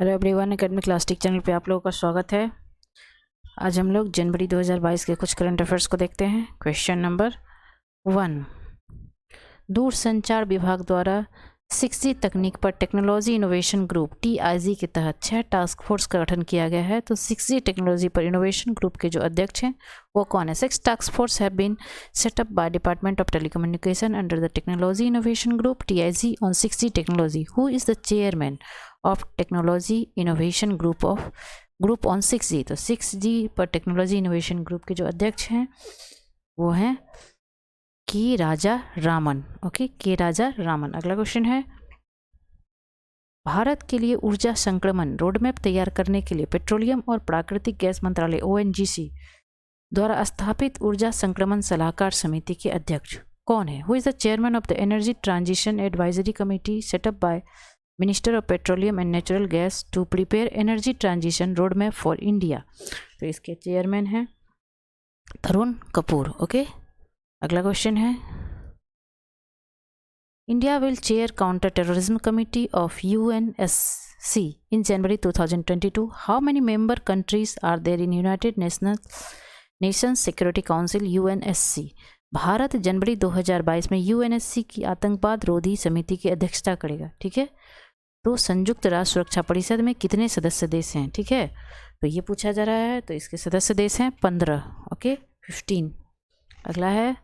Hello everyone, academic clastic channel पे आप लोगों का स्वागत है। आज हम लोग जनवरी 2022 के कुछ करंट अफेयर्स को देखते हैं। क्वेश्चन नंबर 1, दूरसंचार विभाग द्वारा 6G तकनीक पर टेक्नोलॉजी इनोवेशन ग्रुप TIG के तहत 6 टास्क फोर्स का गठन किया गया है। तो 6G टेक्नोलॉजी पर इनोवेशन ग्रुप के जो अध्यक्ष हैं वो कौन है? 6 task force have been set up by department of telecommunication under the technology innovation group TIG on 6G technology. Who is the chairman of technology innovation group on 6G? तो 6G पर technology innovation group के जो अध्यक्ष हैं वो हैं के राजा Raman. Okay, के राजा रामन। अगला क्वेश्चन है, भारत के लिए ऊर्जा संक्रमण रोडमैप तैयार करने के लिए पेट्रोलियम और प्राकृतिक गैस मंत्रालय ONGC द्वारा स्थापित ऊर्जा संक्रमण सलाहकार समिति के अध्यक्ष कौन है? Who is the chairman of the energy transition advisory committee setup by minister of petroleum and natural gas to prepare energy transition road map for India? तो इसके चेयरमैन हैं तरुण कपूर। ओके, अगला क्वेश्चन है, India will chair counter terrorism committee of UNSC in January 2022। How many member countries are there in United Nations Security Council UNSC? Bharat जनवरी 2022 में UNSC की आतंकवाद रोधी समिति की अध्यक्षता करेगा। ठीक है, तो संयुक्त राष्ट्र सुरक्षा परिषद में कितने सदस्य देश हैं? ठीक है, तो ये पूछा जा रहा है। तो इसके सदस्य देश हैं 15। ओके, 15। अगला है,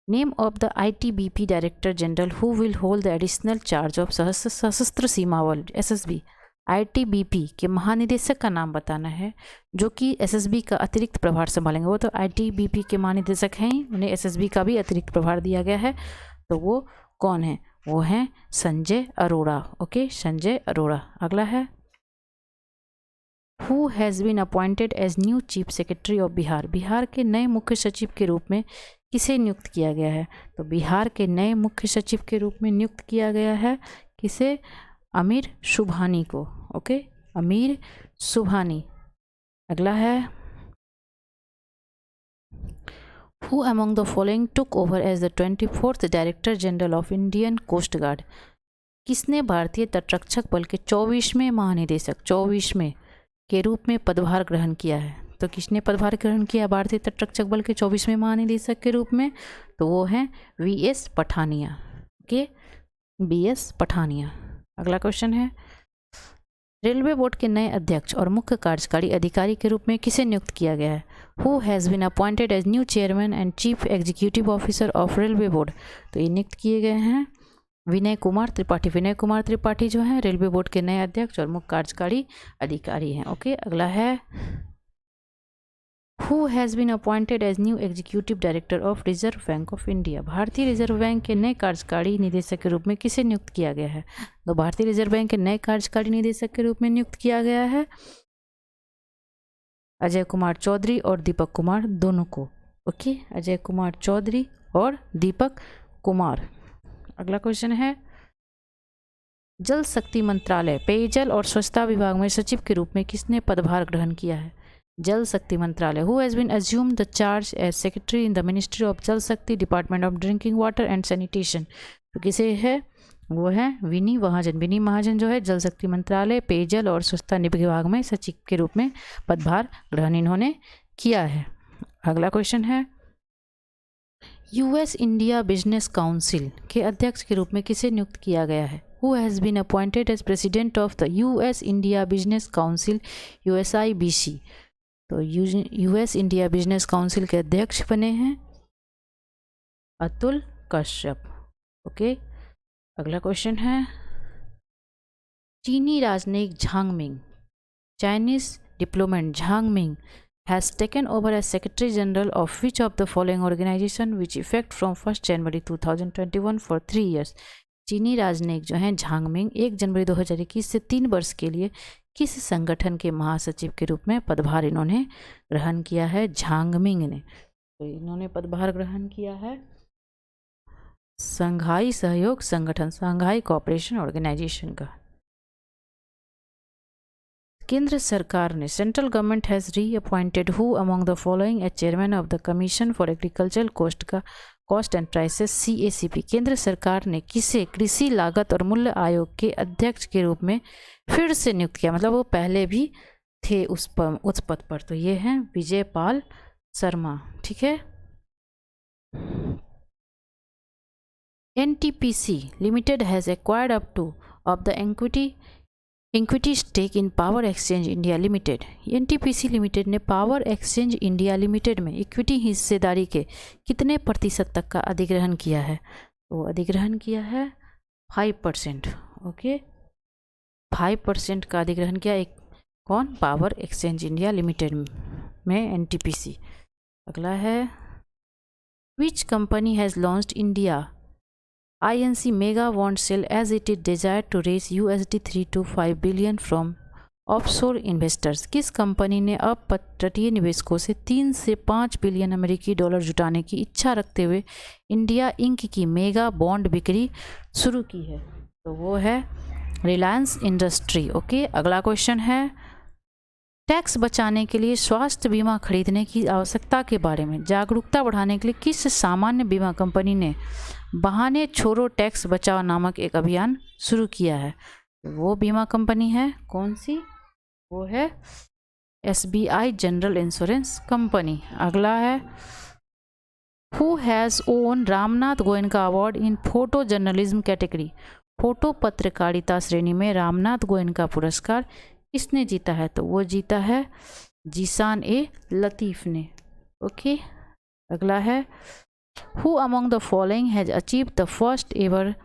name of the ITBP director general who will hold the additional charge of सशस्त्र सीमा बल SSB। ITBP के महानिदेशक का नाम बताना है जो कि SSB का अतिरिक्त प्रभार संभालेंगे। वो तो ITBP के महानिदेशक हैं, उन्हें SSB का भी अतिरिक्त प्रभार दिया गया है। तो वो कौन है? वो हैं संजय अरोड़ा। ओके, संजय अरोड़ा। अगला है, who has been appointed as new chief secretary of Bihar? Bihar के नए मुख्य सचिव के रूप में किसे नियुक्त किया गया है? तो बिहार के नए मुख्य सचिव के रूप में नियुक्त किया गया है किसे? अमीर सुबहानी को। ओके, अमीर सुबहानी। अगला है, who among the following took over as the 24th director general of Indian coast guard? किसने भारतीय तटरक्षक बल के 24वें महानिदेशक 24वें के रूप में पदभार ग्रहण किया है? तो किसने पदभार ग्रहण किया भारतीय तटरक्षक बल के 24वें महानिदेशक के रूप में? तो वो हैं VS Pathania. Okay, VS Pathania. अगला क्वेश्चन है, रेलवे बोर्ड के नए अध्यक्ष और मुख्य कार्यकारी अधिकारी के रूप में किसे नियुक्त किया गया है? Who has been appointed as new chairman and chief executive officer of railway board? तो ये नियुक्त किए गए हैं विनय कुमार त्रिपाठी। विनय कुमार त्रिपाठी जो है रेलवे बोर्ड के नए अध्यक्ष और मुख्य कार्यकारी अधिकारी हैं। ओके, अगला है, who has been appointed as new executive director of reserve bank of India? भारतीय रिजर्व बैंक के नए कार्यकारी निदेशक के रूप में किसे नियुक्त किया गया है? तो भारतीय रिजर्व बैंक के नए कार्यकारी निदेशक के रूप में नियुक्त किया गया है अजय कुमार चौधरी और दीपक कुमार दोनों को। ओके, अजय कुमार चौधरी और दीपक कुमार। अगला क्वेश्चन है, जल शक्ति मंत्रालय पेयजल और स्वच्छता विभाग में सचिव के रूप में किसने पदभार ग्रहण किया है? जल शक्ति मंत्रालय। Who has been assume the charge as secretary in the ministry of Jal Shakti department of drinking water and sanitation? तो किसे है? वो है विनी महाजन। विनी महाजन जो है जल शक्ति मंत्रालय पेयजल और स्वच्छता विभाग में सचिव के रूप में पदभार ग्रहण इन्होंने किया है। अगला क्वेश्चन है, US इंडिया बिजनेस काउंसिल के अध्यक्ष के रूप में किसे नियुक्त किया गया है? Who has been appointed as president of the US India business council USIBC? तो US इंडिया बिजनेस काउंसिल के अध्यक्ष बने हैं अतुल कश्यप। ओके, अगला क्वेश्चन है, चीनी राजनयिक Zhang Ming, Chinese diplomat Zhang Ming has taken over as Secretary General of which of the following organization which effect from 1st January 2021 for 3 years? चीनी राजनयिक जो हैं झांग मिंग 1 जनवरी 2021 से 3 वर्ष के लिए किस संगठन के महासचिव के रूप में पदभार इन्होंने ग्रहण किया है? झांग मिंग ने। तो इन्होंने पदभार ग्रहण किया है संघाई सहयोग संगठन, संघाई कोऑपरेशन ऑर्गेनाइजेशन का। केंद्र सरकार ने central government has reappointed who among the following as chairman of the commission for agricultural cost and prices CACP। केंद्र सरकार ने किसे कृषि लागत और मूल्य आयोग के अध्यक्ष के रूप में फिर से नियुक्त किया, मतलब वो पहले भी थे उस पद पर। तो ये हैं विजय पाल शर्मा। ठीक है। NTPC limited has acquired up to of the equity stake in power exchange India limited. NTPC limited ने पावर एक्सचेंज इंडिया लिमिटेड में इक्विटी हिस्सेदारी के कितने प्रतिशत तक का अधिग्रहण किया है? तो अधिग्रहण किया है 5%। ओके, 5% का अधिग्रहण किया एक कौन? पावर एक्सचेंज इंडिया लिमिटेड में NTPC। अगला है which company has launched India INC mega bond sale as it is desire to raise USD 3 to 5 billion from offshore investors. किस कंपनी ने अपतटीय निवेशकों से 3 से 5 बिलियन अमेरिकी डॉलर जुटाने की इच्छा रखते हुए इंडिया इंक की मेगा बॉन्ड बिक्री शुरू की है? तो वो है रिलायंस इंडस्ट्री। ओके, अगला क्वेश्चन है टैक्स बचाने के लिए स्वास्थ्य बीमा खरीदने की आवश्यकता के बारे में जागरूकता बढ़ाने के लिए किस सामान्य बीमा कंपनी ने बहाने छोड़ो टैक्स बचाओ नामक एक अभियान शुरू किया है? वो बीमा कंपनी है कौन सी? वो है SBI जनरल इंश्योरेंस कंपनी। अगला है who has own Ramnath Goenka award in photo journalism category. Photo पत्रकारिता श्रेणी में रामनाथ गोयनका पुरस्कार किसने जीता है? तो वो जीता है जीशान ए लतीफ़ ने। ओके, अगला है Who among the following has achieved the first ever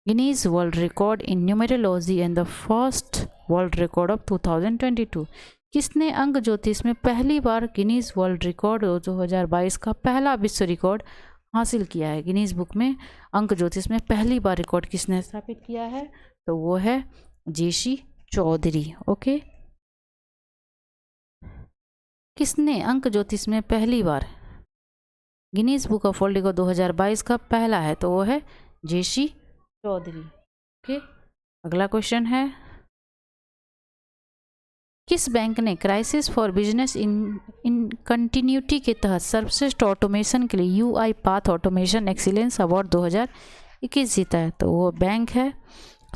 Guinness World Record in numerology and the first world record of 2022? किसने अंक ज्योतिष में पहली बार गिनीज वर्ल्ड रिकॉर्ड 2022 का पहला विश्व रिकॉर्ड हासिल किया है? गिनीज बुक में अंक ज्योतिष में पहली बार रिकॉर्ड किसने स्थापित किया है? तो वो है जेसी चौधरी। ओके, किसने अंक ज्योतिष में पहली बार Guinness book of world record 2022 का पहला है? तो वो है जेसी चौधरी। ओके, अगला क्वेश्चन है किस बैंक ने crisis for business in continuity के तहत सर्वश्रेष्ठ ऑटोमेशन के लिए UI path automation excellence award 2021 जीता है? तो वो बैंक है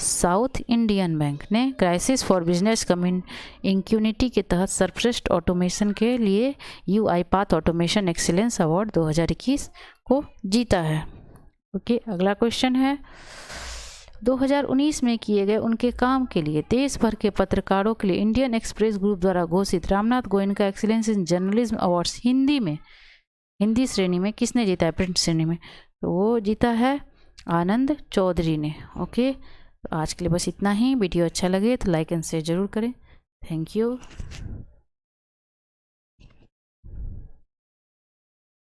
साउथ इंडियन बैंक ने क्राइसिस फॉर बिजनेस इंक्यूनिटी के तहत सर्वश्रेष्ठ ऑटोमेशन के लिए UI path automation excellence award 2021 को जीता है। ओके, अगला क्वेश्चन है 2019 में किए गए उनके काम के लिए देश भर के पत्रकारों के लिए इंडियन एक्सप्रेस ग्रुप द्वारा घोषित Ramnath Goenka excellence in journalism awards Hindi श्रेणी में किसने जीता है? प्रिंट श्रेणी में। तो वो जीता है आनंद चौधरी ने। ओके, तो आज के लिए बस इतना ही। वीडियो अच्छा लगे तो लाइक एंड शेयर जरूर करें। Thank you.